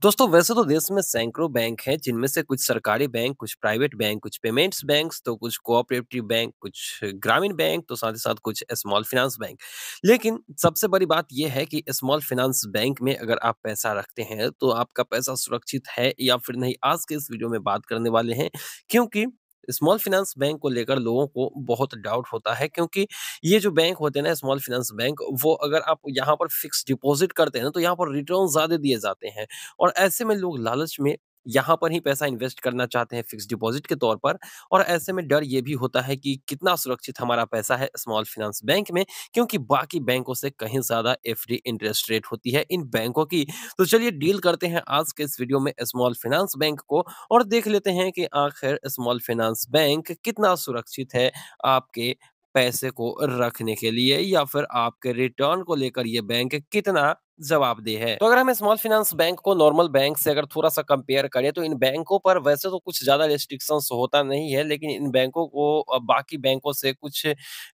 दोस्तों वैसे तो देश में सैकड़ों बैंक हैं जिनमें से कुछ सरकारी बैंक, कुछ प्राइवेट बैंक, कुछ पेमेंट्स बैंक्स, तो कुछ कोऑपरेटिव बैंक, कुछ ग्रामीण बैंक, तो साथ ही साथ कुछ स्मॉल फाइनेंस बैंक। लेकिन सबसे बड़ी बात यह है कि स्मॉल फाइनेंस बैंक में अगर आप पैसा रखते हैं तो आपका पैसा सुरक्षित है या फिर नहीं, आज के इस वीडियो में बात करने वाले हैं। क्योंकि स्मॉल फाइनेंस बैंक को लेकर लोगों को बहुत डाउट होता है, क्योंकि ये जो बैंक होते हैं ना, स्मॉल फाइनेंस बैंक, वो अगर आप यहाँ पर फिक्स डिपॉजिट करते हैं ना तो यहाँ पर रिटर्न ज्यादा दिए जाते हैं। और ऐसे में लोग लालच में यहाँ पर ही पैसा इन्वेस्ट करना चाहते हैं फिक्स डिपॉजिट के तौर पर। और ऐसे में डर ये भी होता है कि कितना सुरक्षित हमारा पैसा है स्मॉल फाइनेंस बैंक में, क्योंकि बाकी बैंकों से कहीं ज्यादा एफडी इंटरेस्ट रेट होती है इन बैंकों की। तो चलिए डील करते हैं आज के इस वीडियो में स्मॉल फाइनेंस बैंक को, और देख लेते हैं कि आखिर स्मॉल फाइनेंस बैंक कितना सुरक्षित है आपके पैसे को रखने के लिए, या फिर आपके रिटर्न को लेकर ये बैंक कितना जवाबदेह है। तो अगर हम स्मॉल फाइनेंस बैंक को नॉर्मल बैंक से अगर थोड़ा-सा कंपेयर करें तो इन बैंकों पर वैसे तो कुछ ज़्यादा रिस्ट्रिक्शंस होता नहीं है, लेकिन इन बैंकों को बाकी बैंकों से कुछ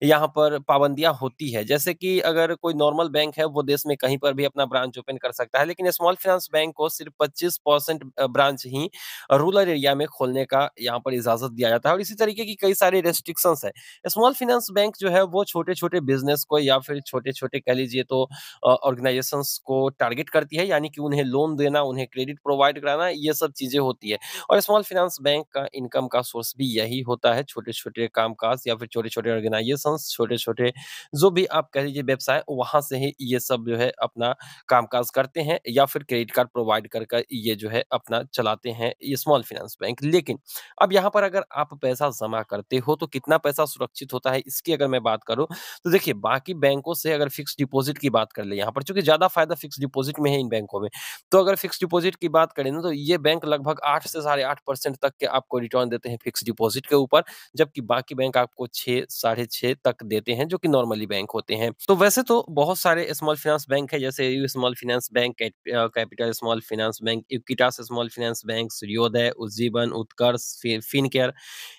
यहाँ पर पाबंदियाँ होती है। जैसे कि अगर कोई नॉर्मल बैंक है वो देश में कहीं पर भी अपना ब्रांच ओपन कर सकता है, लेकिन स्मॉल फाइनेंस बैंक को सिर्फ 25% ब्रांच ही रूरल एरिया में खोलने का यहाँ पर इजाज़त दिया जाता है, और इसी तरीके की कई सारी रिस्ट्रिक्शंस है। स्मॉल फाइनेंस बैंक जो है वो छोटे-छोटे बिज़नेस को या फिर छोटे-छोटे कह लीजिए तो ऑर्गेनाइजेशंस को टारगेट करती है, यानी कि उन्हें लोन देना, उन्हें क्रेडिट प्रोवाइड कराना, ये सब चीज़ें होती है। और स्मॉल फाइनेंस बैंक का इनकम का सोर्स भी यही होता है, छोटे-छोटे कामकाज या फिर छोटे-छोटे ऑर्गेनाइजेशंस, छोटे-छोटे जो भी आप कह लीजिए व्यवसाय, वहाँ से ही ये सब जो है अपना कामकाज करते हैं, या फिर क्रेडिट कार्ड प्रोवाइड कर कर ये जो है अपना चलाते हैं ये स्मॉल फाइनेंस बैंक। लेकिन अब यहाँ पर अगर आप पैसा जमा करते हो तो कितना पैसा सुरक्षित होता है, इसकी अगर मैं बात करूँ तो देखिए, बाकी बैंकों से अगर फिक्स डिपॉजिट की बात कर ले यहाँ पर, चूंकि ज्यादा फायदा फिक्स डिपॉजिट में है इन बैंकों में, तो अगर फिक्स डिपॉजिट की बात करें ना तो ये बैंक लगभग 8 से 8.5% तक के आपको रिटर्न देते हैं फिक्स डिपॉजिट के ऊपर, जबकि बाकी बैंक आपको 6 6.5 तक देते हैं, जो कि नॉर्मली बैंक होते हैं। तो वैसे तो बहुत सारे स्मॉल फाइनेंस बैंक है, जैसे you small finance bank, capital small finance bank, Equitas small finance bank, सूर्योदय, उज्जीवन, उत्कर्ष, फिनकेयर,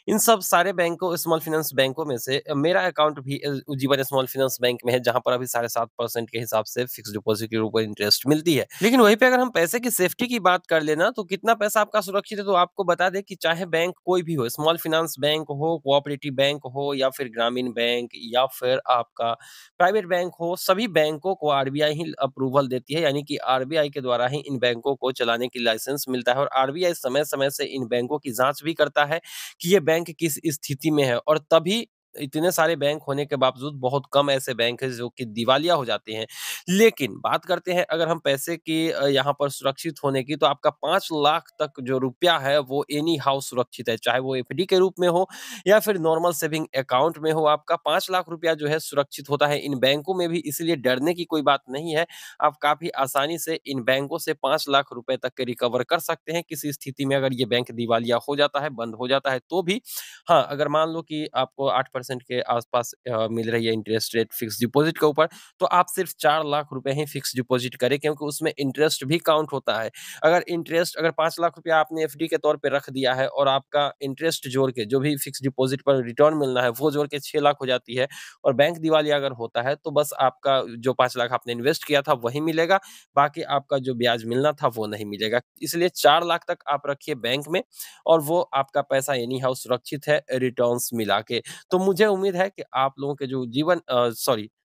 इन सब सारे बैंकों स्मॉल फाइनेंस बैंकों में से मेरा अकाउंट भी उज्जीवन स्मॉल फाइनेंस बैंक में है, जहां पर अभी 7.5% के हिसाब से फिक्स डिपॉजिट के ऊपर इंटरेस्ट मिलती है। लेकिन वहीं पे अगर हम पैसे की सेफ्टी की बात कर लेना तो कितना पैसा आपका सुरक्षित है, तो आपको बता दें कि चाहे बैंक कोई भी हो, स्मॉल फाइनेंस बैंक हो, कोऑपरेटिव बैंक हो, या फिर ग्रामीण बैंक, या फिर आपका प्राइवेट बैंक हो, सभी बैंकों को आरबीआई ही अप्रूवल देती है, यानी कि आरबीआई के द्वारा ही इन बैंकों को चलाने की लाइसेंस मिलता है। और आरबीआई समय समय से इन बैंकों की जांच भी करता है कि ये बैंक किस स्थिति में है, और तभी इतने सारे बैंक होने के बावजूद बहुत कम ऐसे बैंक हैं जो कि दिवालिया हो जाते हैं। लेकिन बात करते हैं अगर हम पैसे की यहाँ पर सुरक्षित होने की, तो आपका 5 लाख तक जो रुपया है वो एनी हाउ सुरक्षित है, चाहे वो एफडी के रूप में हो या फिर नॉर्मल सेविंग अकाउंट में हो। आपका 5 लाख रुपया जो है सुरक्षित होता है इन बैंकों में भी, इसलिए डरने की कोई बात नहीं है। आप काफ़ी आसानी से इन बैंकों से 5 लाख रुपए तक के रिकवर कर सकते हैं किसी स्थिति में, अगर ये बैंक दिवालिया हो जाता है, बंद हो जाता है तो भी। हाँ, अगर मान लो कि आपको 8% के आसपास मिल रही है इंटरेस्ट रेट फिक्स डिपॉजिट के ऊपर, तो आप सिर्फ 4 लाख रुपए ही फिक्स डिपॉजिट करें, क्योंकि उसमें इंटरेस्ट भी काउंट होता है। अगर 5 लाख रुपया आपने एफडी के तौर पे रख दिया है और आपका इंटरेस्ट जोड़ के जो भी फिक्स डिपॉजिट पर रिटर्न मिलना है वो जोड़ के 6 लाख हो जाती है, और बैंक दिवालिया अगर होता है तो बस आपका जो 5 लाख आपने इन्वेस्ट किया था वही मिलेगा, बाकी आपका जो ब्याज मिलना था वो नहीं मिलेगा। इसलिए 4 लाख तक आप रखिए बैंक में, और वो आपका पैसा एनी हाउ सुरक्षित है रिटर्न्स मिला के। तो मुझे उम्मीद है कि आप लोगों के जो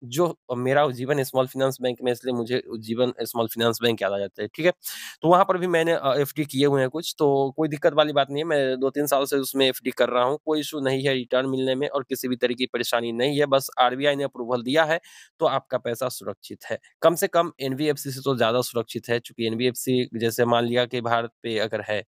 जो मेरा उज्जीवन स्मॉल फाइनेंस बैंक में, इसलिए मुझे उज्जीवन स्मॉल फाइनेंस बैंक याद आ जाता है, ठीक है? तो वहाँ पर भी मैंने एफडी किए हुए हैं कुछ, तो कोई दिक्कत वाली बात नहीं है। मैं 2-3 साल से उसमें एफडी कर रहा हूँ, कोई इश्यू नहीं है रिटर्न मिलने में, और किसी भी तरह की परेशानी नहीं है। बस आरबीआई ने अप्रूवल दिया है, तो आपका पैसा सुरक्षित है। कम से कम एनबीएफसी से तो ज़्यादा सुरक्षित है, चूँकि एनबीएफसी जैसे मान लिया कि भारत पे अगर है,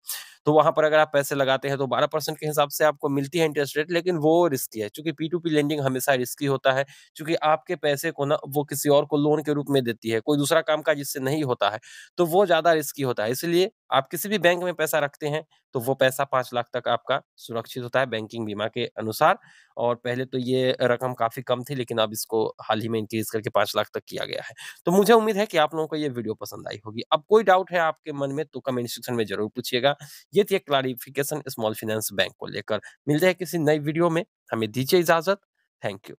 तो वहाँ पर अगर आप पैसे लगाते हैं तो 12% के हिसाब से आपको मिलती है इंटरेस्ट रेट, लेकिन वो रिस्की है, चूँकि पी2पी लेंडिंग हमेशा रिस्की होता है, चूँकि आपके पैसे को ना वो किसी और को लोन के रूप में देती है, कोई दूसरा कामकाज इससे नहीं होता है, तो वो ज़्यादा रिस्की होता है। इसलिए आप किसी भी बैंक में पैसा रखते हैं, तो वो पैसा 5 लाख तक आपका सुरक्षित होता है बैंकिंग बीमा के अनुसार। और पहले तो ये रकम काफ़ी कम थी, लेकिन अब इसको हाल ही में इंक्रीज़ करके 5 लाख तक किया गया है। तो मुझे उम्मीद है कि आप लोगों को ये वीडियो पसंद आई होगी। अब कोई डाउट है आपके मन में तो कमेंट सेक्शन में ज़रूर पूछिएगा। ये थी एक क्लैरिफिकेशन स्मॉल फाइनेंस बैंक को लेकर। मिलते हैं किसी नई वीडियो में, हमें दीजिए इजाज़त। Thank you.